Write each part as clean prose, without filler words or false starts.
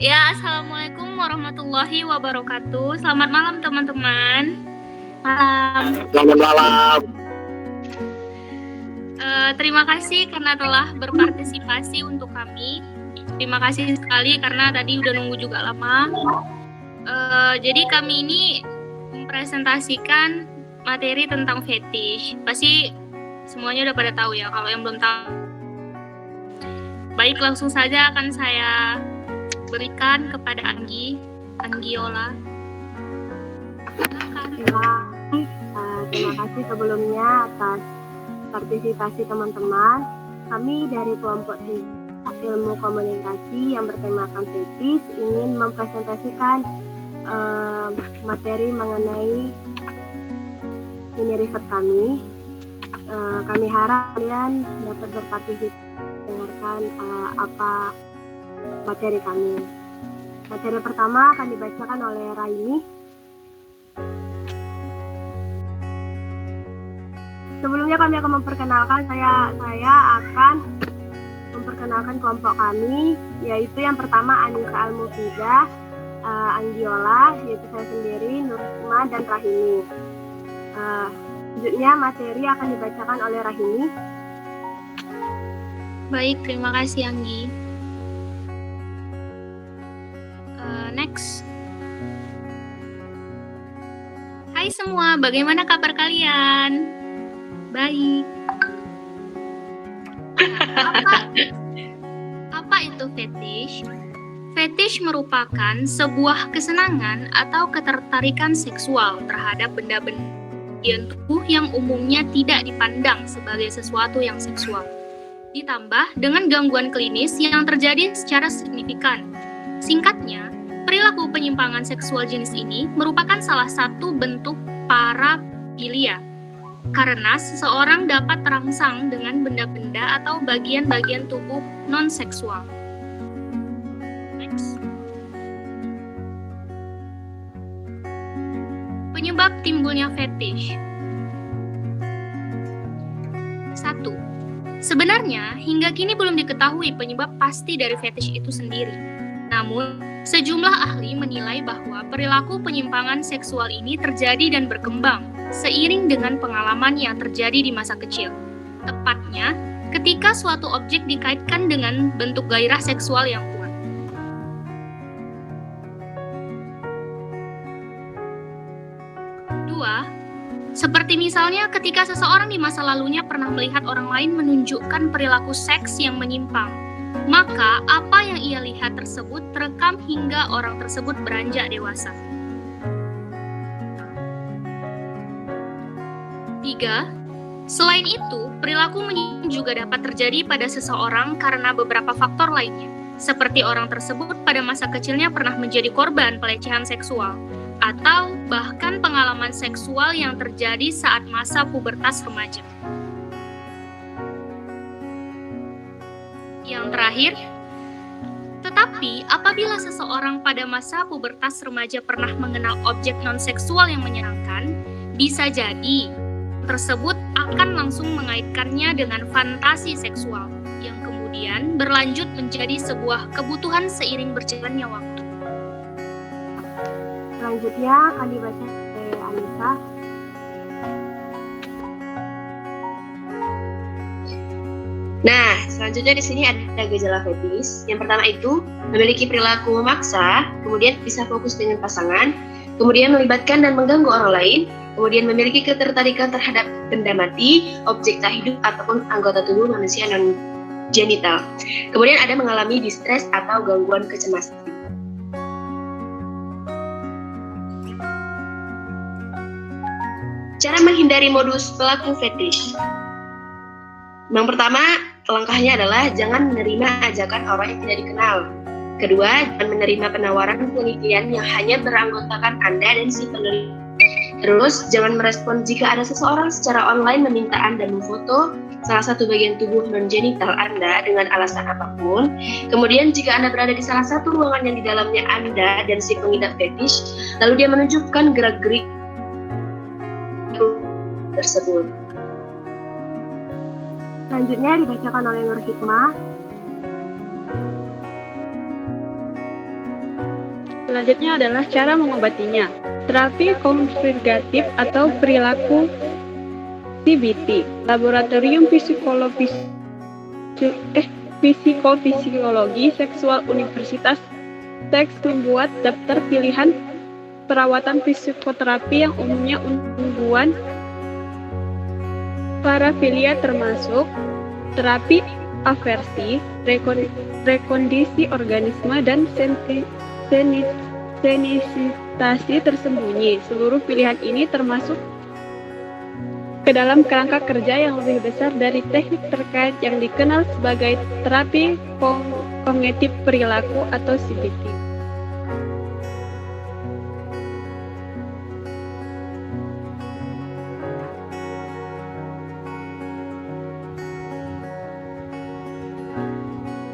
Ya, Assalamualaikum warahmatullahi wabarakatuh. Selamat malam teman-teman. Malam. Selamat malam. Terima kasih karena telah berpartisipasi untuk kami. Terima kasih sekali karena tadi udah nunggu juga lama. Jadi kami ini mempresentasikan materi tentang fetish. Pasti semuanya udah pada tahu ya. Kalau yang belum tahu, baik langsung saja akan saya berikan kepada Anggiola. Terima kasih sebelumnya atas partisipasi teman-teman. Kami dari kelompok ilmu komunikasi yang bertemakan fetish ingin mempresentasikan materi mengenai ini riset kami. Kami harap kalian dapat berpartisipasi mendengarkan apa materi kami. Materi pertama akan dibacakan oleh Raini. Sebelumnya kami akan memperkenalkan, saya akan memperkenalkan kelompok kami, yaitu yang pertama Anissa Al-Mufidah, Anggiola, yaitu saya sendiri, Nurma, dan Rahimi. Selanjutnya materi akan dibacakan oleh Rahimi. Baik, terima kasih Anggi. Next. Hai semua, bagaimana kabar kalian? Baik. Apa itu fetish? Fetish merupakan sebuah kesenangan atau ketertarikan seksual terhadap benda-benda bagian tubuh yang umumnya tidak dipandang sebagai sesuatu yang seksual. Ditambah dengan gangguan klinis yang terjadi secara signifikan. Singkatnya, perilaku penyimpangan seksual jenis ini merupakan salah satu bentuk parafilia, karena seseorang dapat terangsang dengan benda-benda atau bagian-bagian tubuh non-seksual. Next. Penyebab timbulnya fetish. 1. Sebenarnya, hingga kini belum diketahui penyebab pasti dari fetish itu sendiri. Namun, sejumlah ahli menilai bahwa perilaku penyimpangan seksual ini terjadi dan berkembang seiring dengan pengalaman yang terjadi di masa kecil. Tepatnya, ketika suatu objek dikaitkan dengan bentuk gairah seksual yang kuat. 2. Seperti misalnya ketika seseorang di masa lalunya pernah melihat orang lain menunjukkan perilaku seks yang menyimpang, maka apa yang ia lihat tersebut terekam hingga orang tersebut beranjak dewasa. 3. Selain itu, perilaku menyimpang juga dapat terjadi pada seseorang karena beberapa faktor lainnya, seperti orang tersebut pada masa kecilnya pernah menjadi korban pelecehan seksual, atau bahkan pengalaman seksual yang terjadi saat masa pubertas remaja. Yang terakhir, tetapi apabila seseorang pada masa pubertas remaja pernah mengenal objek non-seksual yang menyenangkan, bisa jadi tersebut akan langsung mengaitkannya dengan fantasi seksual, yang kemudian berlanjut menjadi sebuah kebutuhan seiring berjalannya waktu. Selanjutnya akan dibaca oleh Anissa. Nah, selanjutnya di sini ada gejala fetish. Yang pertama itu memiliki perilaku memaksa, kemudian bisa fokus dengan pasangan, kemudian melibatkan dan mengganggu orang lain, kemudian memiliki ketertarikan terhadap benda mati, objek tak hidup ataupun anggota tubuh manusia non genital. Kemudian ada mengalami distres atau gangguan kecemasan. Cara menghindari modus pelaku fetish. Yang pertama, langkahnya adalah jangan menerima ajakan orang yang tidak dikenal. Kedua, jangan menerima penawaran penelitian yang hanya beranggotakan Anda dan si peneliti. Terus, jangan merespon jika ada seseorang secara online meminta Anda memfoto salah satu bagian tubuh non-genital Anda dengan alasan apapun. Kemudian, jika Anda berada di salah satu ruangan yang di dalamnya Anda dan si pengidap fetish, lalu dia menunjukkan gerak-gerik tersebut. Selanjutnya dibacakan oleh Nur Hikmah. Selanjutnya adalah cara mengobatinya. Terapi konvergatif atau perilaku CBT, Laboratorium Psikofisiologi Seksual Universitas Teks membuat daftar pilihan perawatan psikoterapi yang umumnya ungguan parafilia termasuk terapi aversi, rekondisi organisme, dan sensitasi tersembunyi. Seluruh pilihan ini termasuk ke dalam kerangka kerja yang lebih besar dari teknik terkait yang dikenal sebagai terapi kognitif perilaku atau CBT.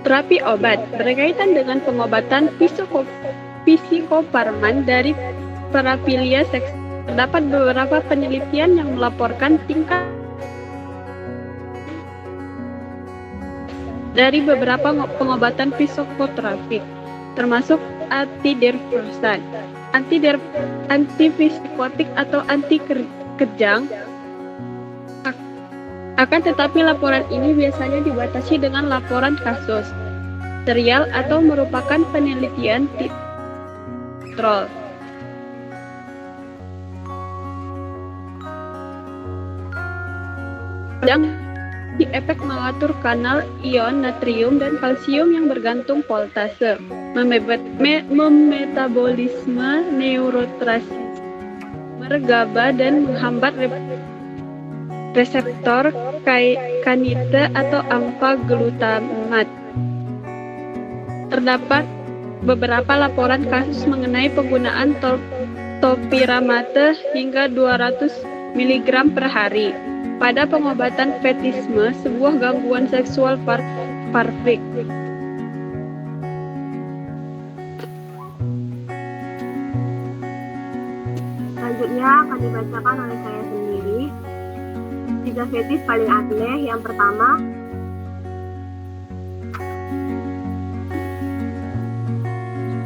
Terapi obat berkaitan dengan pengobatan psikofarman dari parafilia seks. Terdapat beberapa penelitian yang melaporkan tingkat dari beberapa pengobatan psikoterapik, termasuk antidepresan, antipsikotik atau anti kejang. Akan tetapi laporan ini biasanya dibatasi dengan laporan kasus serial atau merupakan penelitian kontrol. Dan di efek mengatur kanal ion natrium dan kalsium yang bergantung voltase, memetabolisme neurotransmitter GABA dan menghambat reseptor kinase atau alfa glutamat. Terdapat beberapa laporan kasus mengenai penggunaan topiramate hingga 200 mg per hari pada pengobatan fetisme, sebuah gangguan seksual parfik. Selanjutnya akan dibacakan oleh saya sendiri. 3 fetis paling aneh. Yang pertama,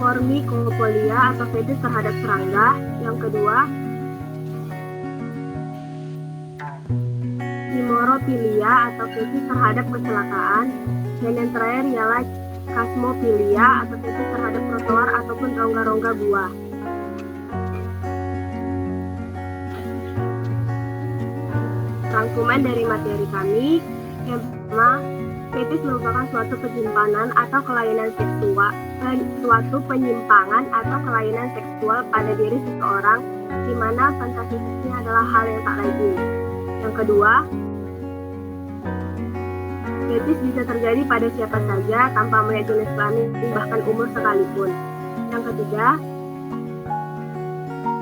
formikopolia atau fetis terhadap serangga. Yang kedua, hemorofilia atau fetis terhadap kecelakaan. Dan yang terakhir ialah kasmofilia atau fetis terhadap trotoar ataupun rongga-rongga buah. Rangkuman dari materi kami. Yang pertama, fetis merupakan suatu penyimpangan atau kelainan seksual pada diri seseorang, di mana fantasinya adalah hal yang tak lazim. Yang kedua, fetis bisa terjadi pada siapa saja tanpa melihat jenis kelamin bahkan umur sekalipun. Yang ketiga,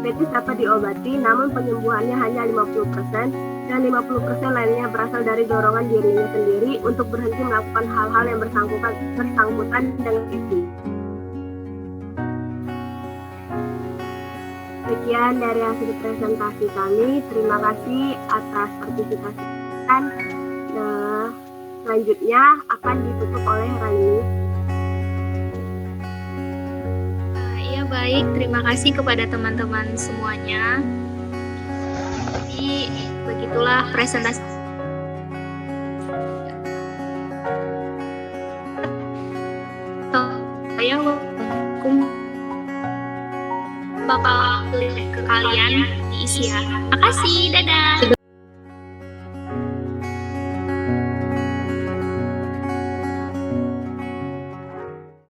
fetis dapat diobati namun penyembuhannya hanya 50% dan 50% lainnya berasal dari dorongan dirinya sendiri untuk berhenti melakukan hal-hal yang bersangkutan dengan fetis. Sekian dari hasil presentasi kami. Terima kasih atas partisipasi. Selanjutnya akan ditutup oleh Raini. Ya baik, terima kasih kepada teman-teman semuanya. Jadi begitulah presentasi. Saya bakal ke kalian diisi ya. Makasih, dadah.